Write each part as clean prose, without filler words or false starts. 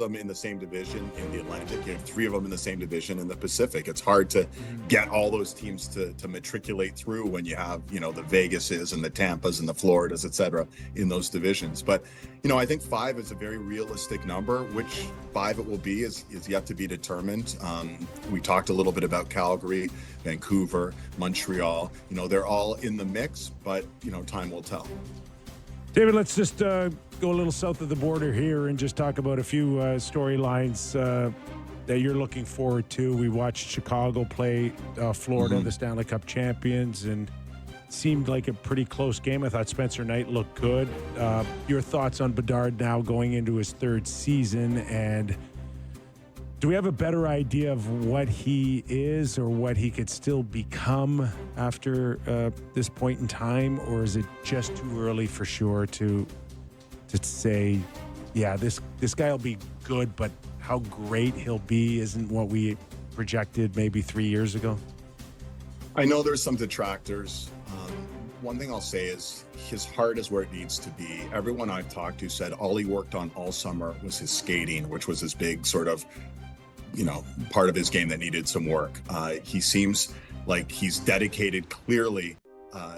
them in the same division in the Atlantic. You have 3 of them in the same division in the Pacific. It's hard to get all those teams to matriculate through when you have, the Vegases and the Tampas and the Floridas, et cetera, in those divisions. But, I think 5 is a very realistic number. Which 5 it will be is yet to be determined. We talked a little bit about Calgary, Vancouver, Montreal. They're all in the mix, but, time will tell. David, let's just go a little south of the border here and just talk about a few storylines that you're looking forward to. We watched Chicago play Florida, the Stanley Cup champions, and seemed like a pretty close game. I thought Spencer Knight looked good. Your thoughts on Bedard now going into his 3rd season, and do we have a better idea of what he is or what he could still become after this point in time, or is it just too early for sure to say, yeah, this guy will be good, but how great he'll be isn't what we projected maybe 3 years ago? I know there's some detractors. One thing I'll say is his heart is where it needs to be. Everyone I've talked to said all he worked on all summer was his skating, which was his big sort of, part of his game that needed some work. He seems like he's dedicated clearly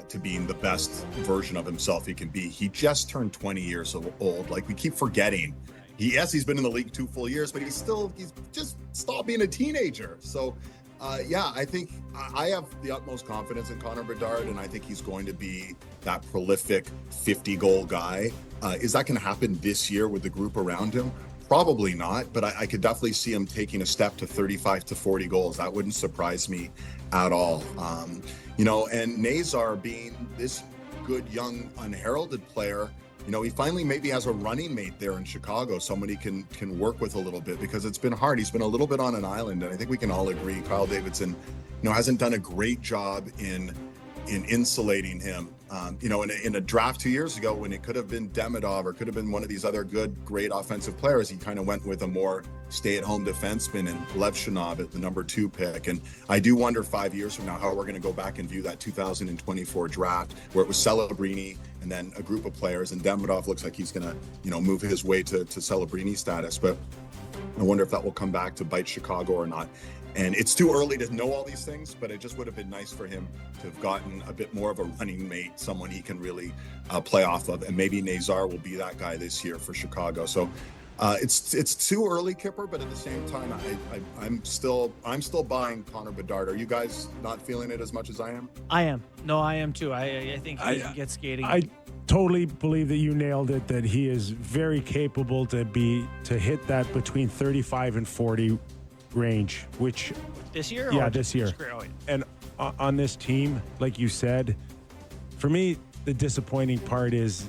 to being the best version of himself he can be. He just turned 20 years old. Like, we keep forgetting. He's been in the league 2 full years, but he's just stopped being a teenager. So, I think I have the utmost confidence in Connor Bedard, and I think he's going to be that prolific 50-goal guy. Is that going to happen this year with the group around him? Probably not, but I could definitely see him taking a step to 35 to 40 goals. That wouldn't surprise me at all. And Nazar being this good, young, unheralded player, he finally maybe has a running mate there in Chicago, somebody can work with a little bit, because it's been hard. He's been a little bit on an island, and I think we can all agree Kyle Davidson, hasn't done a great job in insulating him. In a draft 2 years ago, when it could have been Demidov or could have been one of these other great offensive players, he kind of went with a more stay-at-home defenseman and Levshinov at the number 2 pick. And I do wonder 5 years from now how we're going to go back and view that 2024 draft, where it was Celebrini and then a group of players, and Demidov looks like he's going to, move his way to Celebrini status. But I wonder if that will come back to bite Chicago or not. And it's too early to know all these things, but it just would have been nice for him to have gotten a bit more of a running mate, someone he can really play off of. And maybe Nazar will be that guy this year for Chicago. So it's too early, Kipper, but at the same time, I'm still buying Connor Bedard. Are you guys not feeling it as much as I am? I am. No, I am too. I think he can get skating. I totally believe that you nailed it, that he is very capable to hit that between 35 and 40 range, which this year? Yeah, this year. And on this team, like you said, for me, the disappointing part is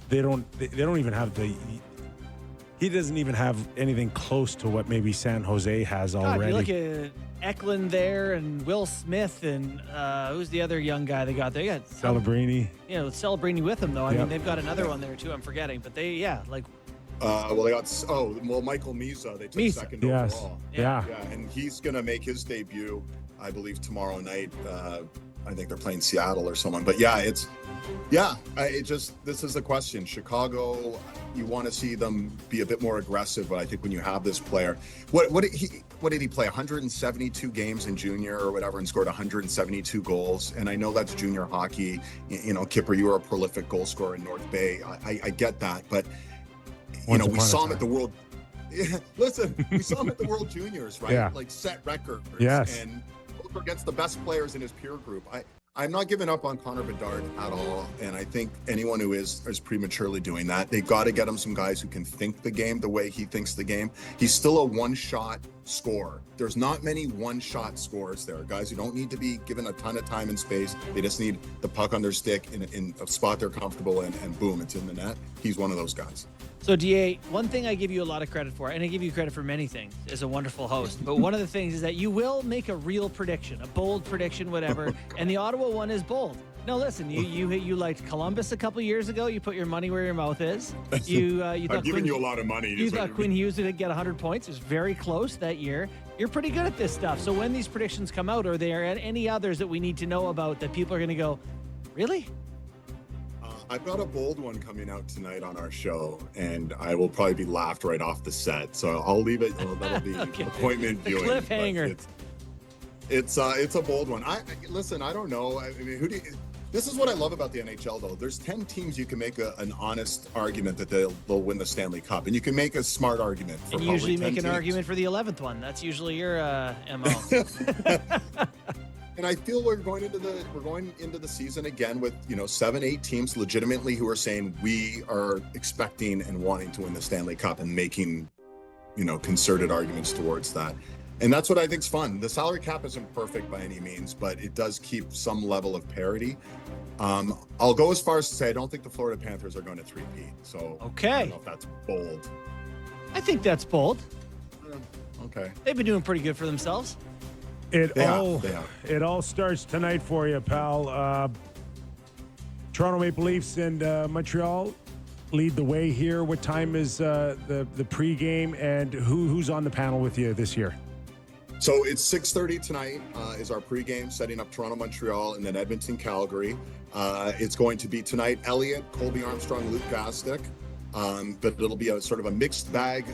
they don't even have he doesn't even have anything close to what maybe San Jose has already. You look at Eklund there and Will Smith and who's the other young guy they got there? You got Celebrini. Celebrini with him though. I mean, they've got another one there too. I'm forgetting, but they they got Michael Misa. They took second overall. Yeah, and he's gonna make his debut, I believe, tomorrow night. I think they're playing Seattle or someone. But this is the question. Chicago, you want to see them be a bit more aggressive, but I think when you have this player, what did he play? 172 games in junior or whatever, and scored 172 goals. And I know that's junior hockey. Kipper, you were a prolific goal scorer in North Bay. I get that, but we saw him at the World. Listen, we saw him at the World Juniors, right? Yeah. Like set records. Yes. And against the best players in his peer group. I'm not giving up on Connor Bedard at all, and I think anyone who is prematurely doing that. They got to get him some guys who can think the game the way he thinks the game. He's still a one-shot scorer. There's not many one-shot scorers there. Guys who don't need to be given a ton of time and space. They just need the puck on their stick in a spot they're comfortable in, and boom, it's in the net. He's one of those guys. So, DA, one thing I give you a lot of credit for, and I give you credit for many things as a wonderful host, but one of the things is that you will make a real prediction, a bold prediction, whatever, and the Ottawa one is bold. No, listen, you liked Columbus a couple years ago. You put your money where your mouth is. You I've given you a lot of money. You thought Quinn Hughes would get 100 points. It was very close that year. You're pretty good at this stuff. So when these predictions come out, are there any others that we need to know about that people are going to go, really? I've got a bold one coming out tonight on our show, and I will probably be laughed right off the set. So I'll leave it. That'll be Okay. appointment The viewing. but cliffhanger. It's a bold one. Listen. I don't know. I mean, this is what I love about the NHL, though. There's 10 teams you can make an honest argument that they'll win the Stanley Cup, and you can make a smart argument. For And usually probably 10 make an teams. argument for the 11th one. That's usually your MO. And I feel we're going into the season again with 7-8 teams legitimately who are saying we are expecting and wanting to win the Stanley Cup and making concerted arguments towards that. And that's what I think's fun. The salary cap isn't perfect by any means, but it does keep some level of parity. I'll go as far as to say I don't think the Florida Panthers are going to three-peat. So Okay. I don't know if that's bold. I think that's bold. Okay. They've been doing pretty good for themselves. It They all are. starts tonight for you, pal. Toronto Maple Leafs and Montreal lead the way here. What time is the pregame, and who's on the panel with you this year? So it's 6:30 tonight is our pregame, setting up Toronto, Montreal, and then Edmonton, Calgary. It's going to be tonight, Elliott, Colby Armstrong, Luke Gastick. But it'll be a sort of a mixed bag.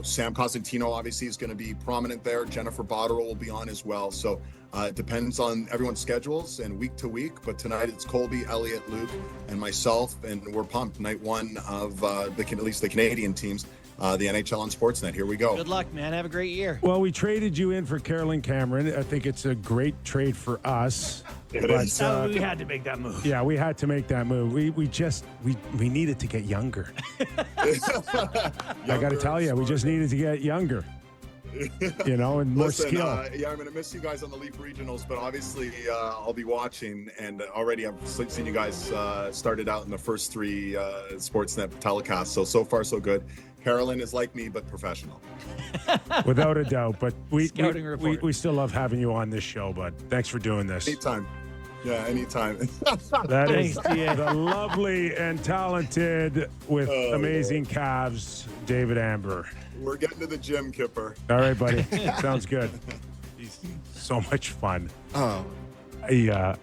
Sam Cosentino obviously is going to be prominent there. Jennifer Botterill will be on as well. So it depends on everyone's schedules and week to week. But tonight it's Colby, Elliott, Luke, and myself, and we're pumped. Night one of at least the Canadian teams. The NHL on Sportsnet. Here we go. Good luck, man. Have a great year. Well, we traded you in for Carolyn Cameron. I think it's a great trade for us. It is. We had to make that move. Yeah, we had to make that move. We needed to get younger. I got to tell you, we just needed to get younger. And more Listen, skill. I'm going to miss you guys on the Leaf Regionals, but obviously I'll be watching, and already I've seen you guys started out in the first three Sportsnet telecasts. So far, so good. Carolyn is like me, but professional. Without a doubt. But Scouting report. we still love having you on this show, bud. Thanks for doing this. Anytime. Yeah, anytime. That is Thanks, DA. the lovely and talented with amazing calves, David Amber. We're getting to the gym, Kipper. All right, buddy. Sounds good. He's so much fun. Oh, I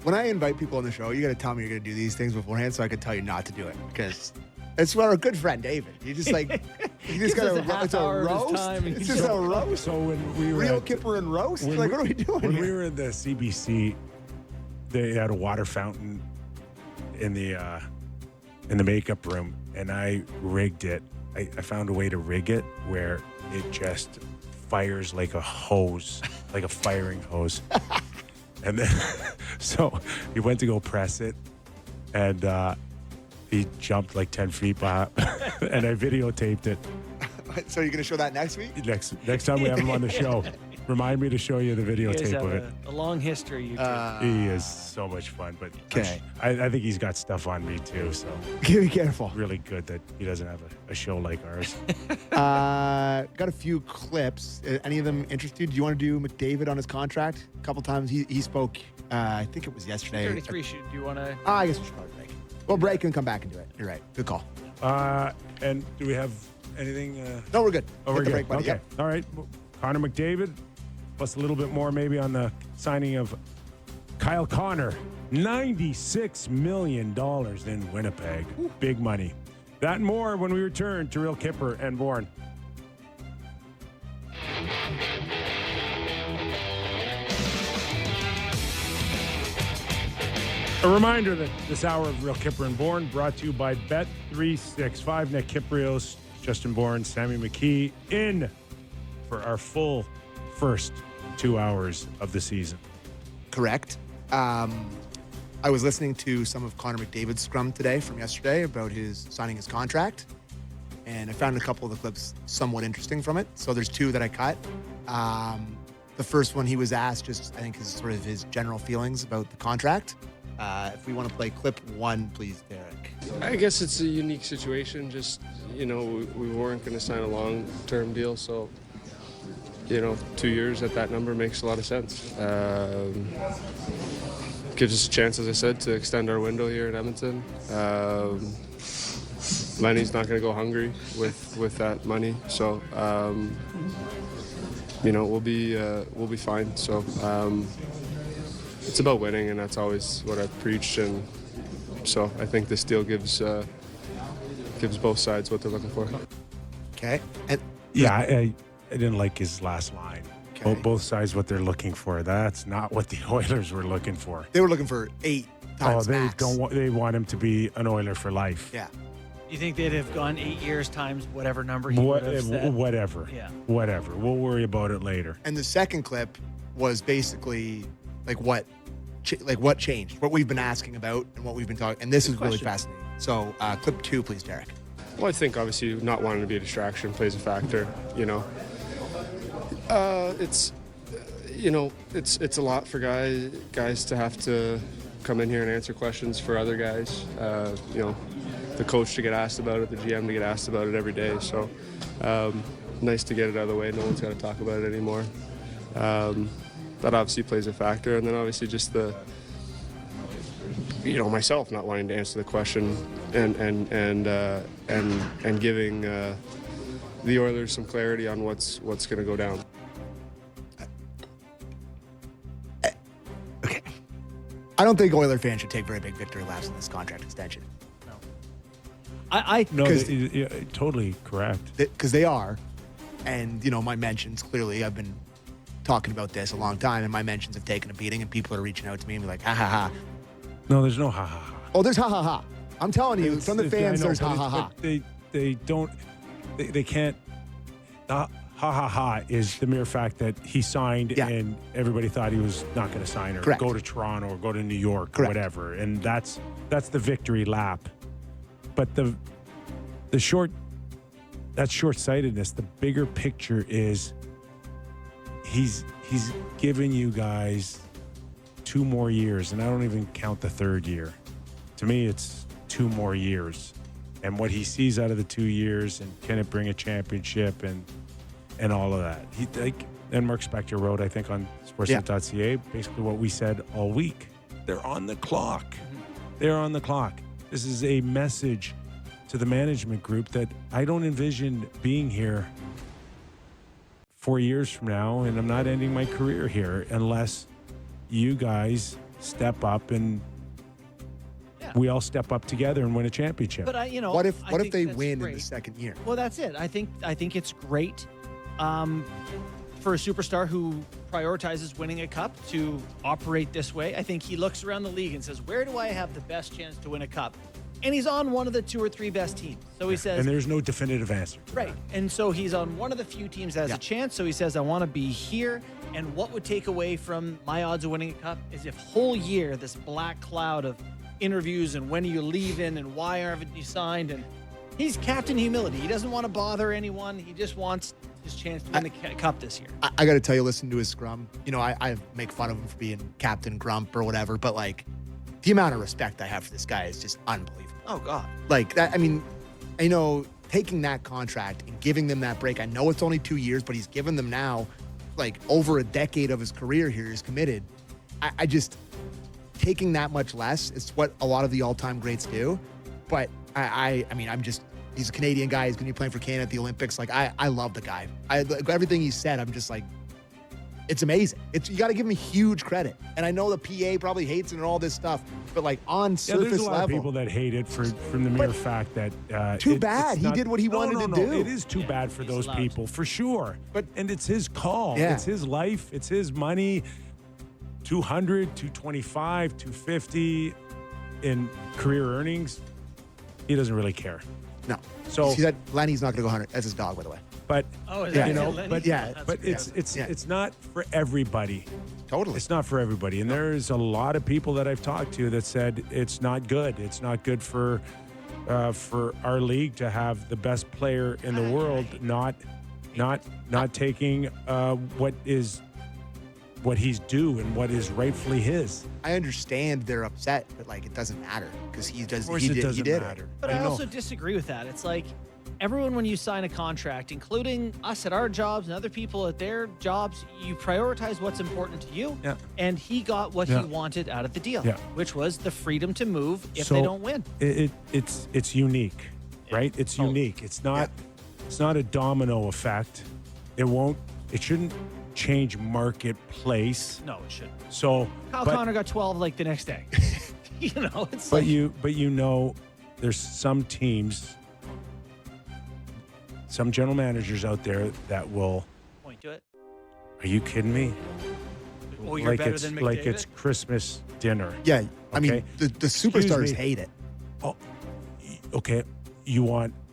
when I invite people on the show, you gotta tell me you're gonna do these things beforehand, so I can tell you not to do it because it's for our good friend David. You just Gives us a half it's a hour of his roast. time and It's he just a shows roast. So when we were Real at- Kipper and roast. when Like, we- what are we doing When here? we were in the CBC, they had a water fountain in the makeup room, and I rigged it. I found a way to rig it where it just fires like a hose, like a firing hose. And then, so he went to go press it, and he jumped like 10 feet behind, and I videotaped it. So you're gonna show that next week? Next time we have him on the show, remind me to show you the You guys videotape have of it. a long history, you two. He is so much fun, but Okay. I think he's got stuff on me too, so Be careful. really good that he doesn't have a show like ours. Got a few clips. Any of them interested? Do you want to do McDavid on his contract? A couple times he spoke. I think it was yesterday. 33 shoot. Do you want to? I guess we should probably break. We'll break and come back and do it. You're right. Good call. And do we have anything? No, we're good. Oh, Hit we're the good. break, buddy. Okay. Yep. All right. Connor McDavid, plus a little bit more maybe on the signing of Kyle Connor. $96 million in Winnipeg. Big money. That and more when we return to Real Kipper and Bourne. A reminder that this hour of Real Kipper and Bourne brought to you by Bet365. Nick Kypreos, Justin Bourne, Sammy McKee in for our full first 2 hours of the season. Correct. I was listening to some of Connor McDavid's scrum today from yesterday about his signing his contract, and I found a couple of the clips somewhat interesting from it. So there's two that I cut. The first one, he was asked just, I think, his general feelings about the contract. If we want to play clip one, please, Derek. I guess it's a unique situation. Just, we weren't going to sign a long-term deal, so, 2 years at that number makes a lot of sense. Gives us a chance, as I said, to extend our window here in Edmonton. Lenny's not going to go hungry with that money, so we'll be fine. So it's about winning, and that's always what I've preached. And So I think this deal gives both sides what they're looking for. Okay. And Yeah, I didn't like his last line. Okay. Both sides what they're looking for. That's not what the Oilers were looking for. they were looking for 8 times they max. they want him to be an Oiler for life. Yeah. You think they'd have gone 8 years times whatever number he would have said? Whatever. Yeah. Whatever. We'll worry about it later. And the second clip was basically like what changed, what we've been asking about and what we've been talking. And this is really question. fascinating. So clip 2, please, Derek. Well, I think obviously not wanting to be a distraction plays a factor. It's it's a lot for guys to have to come in here and answer questions for other guys. The coach to get asked about it, the GM to get asked about it every day. So nice to get it out of the way. No one's got to talk about it anymore. That obviously plays a factor, and then obviously just the myself not wanting to answer the question and giving the Oilers some clarity on what's going to go down. Okay. I don't think Oiler fans should take very big victory laps in this contract extension. I No, 'Cause- totally correct. Because they are. And, my mentions, clearly, I've been talking about this a long time, and my mentions have taken a beating, and people are reaching out to me and be like, ha ha ha. No, there's no ha ha ha. Oh, there's ha ha ha. I'm telling you, from the I fans, know, there's but ha ha ha. but they don't. They can't. Ha ha ha is the mere fact that he signed Yeah. and everybody thought he was not going to sign or Correct. go to Toronto or go to New York Correct. or whatever, and that's the victory lap. But the short-sightedness. The bigger picture is he's given you guys 2 more years, and I don't even count the third year. To me, it's 2 more years, and what he sees out of the 2 years, and can it bring a championship, and all of that. And Mark Spector wrote, I think, on Sportsnet.ca, basically what we said all week. They're on the clock. They're on the clock. This is a message to the management group that I don't envision being here 4 years from now, and I'm not ending my career here unless you guys step up and we all step up together and win a championship. But What if I think they that's win in great. the second year? Well, that's it. I think it's great for a superstar who prioritizes winning a cup to operate this way. I think he looks around the league and says, "Where do I have the best chance to win a cup?" And he's on one of the 2 or 3 best teams. So he says, and there's no definitive answer to right. that. And so he's on one of the few teams that has Yeah. a chance. So he says, I want to be here. And what would take away from my odds of winning a cup is if whole year, this black cloud of interviews and when are you leaving and why haven't you signed? And he's Captain Humility. He doesn't want to bother anyone. He just wants his chance to win the cup this year. I got to tell you, listen to his scrum. I make fun of him for being Captain Grump or whatever, but like the amount of respect I have for this guy is just unbelievable. Oh, God. Like that, taking that contract and giving them that break. I know it's only 2 years, but he's given them now like over a decade of his career here. He's committed. I just taking that much less. It's what a lot of the all-time greats do. But he's a Canadian guy. He's going to be playing for Canada at the Olympics. Like I love the guy. Everything he said, I'm just like, it's amazing. You got to give him huge credit. And I know the PA probably hates it and all this stuff, but like on surface there's a lot level, of people that hate it from the mere fact that too bad. He did what he wanted to do. It is too bad for he's those allowed people, for sure. And it's his call. Yeah. It's his life. It's his money. 200, 225, 250 in career earnings. He doesn't really care. No. So he said Lenny's not going to go 100. That's his dog, by the way. But Oh, is Yeah. that you know, Lenny? but That's but great. it's not for everybody. Totally. It's not for everybody. And there's a lot of people that I've talked to that said it's not good. It's not good for our league to have the best player in the world not taking what he's due and what is rightfully his. I understand they're upset, but like it doesn't matter because he does. Of course, he it did. doesn't He did matter. But I know. also disagree with that. It's like everyone, when you sign a contract, including us at our jobs and other people at their jobs, you prioritize what's important to you. Yeah. And he got what Yeah. he wanted out of the deal, Yeah. which was the freedom to move if So they don't win. It's unique, right? It's Totally. unique. It's not a domino effect. It shouldn't change marketplace. No, it shouldn't. So Kyle but- Connor got 12 like the next day. It's But like, you know, there's some teams, some general managers out there that will. point to it. Are you kidding me? Oh, you're better it's than McDavid? like it's Christmas dinner. Yeah, I mean Okay. the superstars me. hate it. Oh, okay.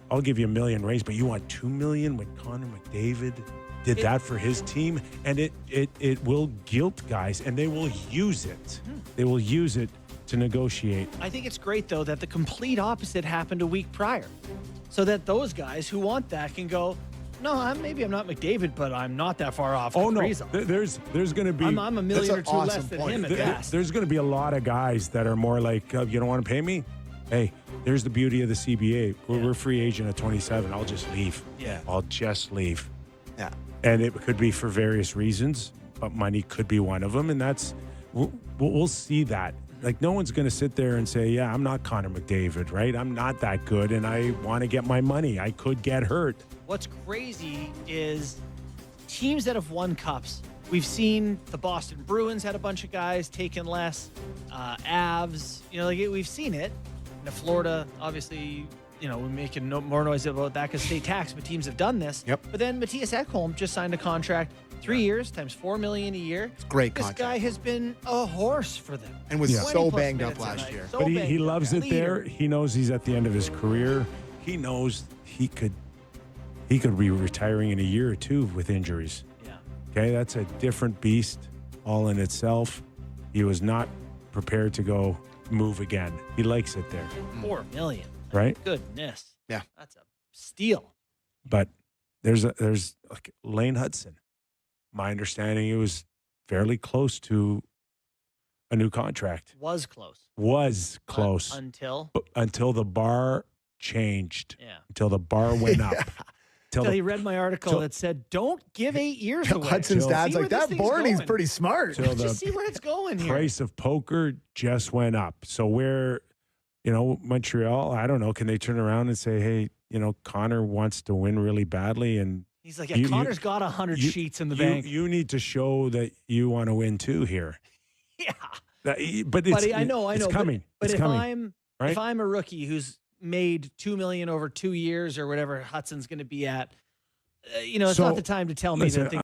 I'll give you $1 million raise, but you want $2 million when Connor McDavid did that for his team, and it will guilt guys, and they will use it. They will use it to negotiate. I think it's great, though, that the complete opposite happened a week prior. So that those guys who want that can go, no, maybe I'm not McDavid, but I'm not that far off. Oh no, Kaprizov. there's going to be. I'm $1 million or That's two an less awesome than point. him at best. There's going to be a lot of guys that are more like, you don't want to pay me? Hey, there's the beauty of the CBA. We're free agent at 27. I'll just leave. Yeah. I'll just leave. Yeah. And it could be for various reasons, but money could be one of them. And we'll see that. Like, no one's going to sit there and say, yeah, I'm not Connor McDavid, right? I'm not that good, and I want to get my money. I could get hurt. What's crazy is teams that have won cups. We've seen the Boston Bruins had a bunch of guys taking less. Avs, we've seen it. Now, Florida, obviously, we're making more noise about that because state tax, but teams have done this. Yep. But then Matthias Ekholm just signed a contract, 3 years times $4 million a year. It's a great This contract. guy has been a horse for them. And was 20 so plus banged up minutes a last night. year. So But he banged up. loves it Leader. there. He knows he's at the end of his career. He knows he could be retiring in a year or two with injuries. Yeah. Okay, that's a different beast all in itself. He was not prepared to go move again. He likes it there, $4 million. right? Goodness. Yeah. That's a steal. But there's like Lane Hudson. My understanding, it was fairly close to a new contract. Was close. Was close Until the bar changed. Yeah. Until the bar went up. Until he read my article that said, "Don't give 8 years away." Hudson's Till- dad's See like, where that this thing's Borny's going." pretty smart. Till the Just see where it's going here. price of poker just went up. So where, Montreal, I don't know, can they turn around and say, hey, Connor wants to win really badly, and He's like, yeah, Connor's got 100 sheets in the bank. You need to show that you want to win too here. Yeah. But it's, Buddy, I know. It's coming. But it's if coming. Right? if I'm a rookie who's made $2 million over 2 years or whatever Hudson's going to be at, it's So, not the time to tell me listen, that things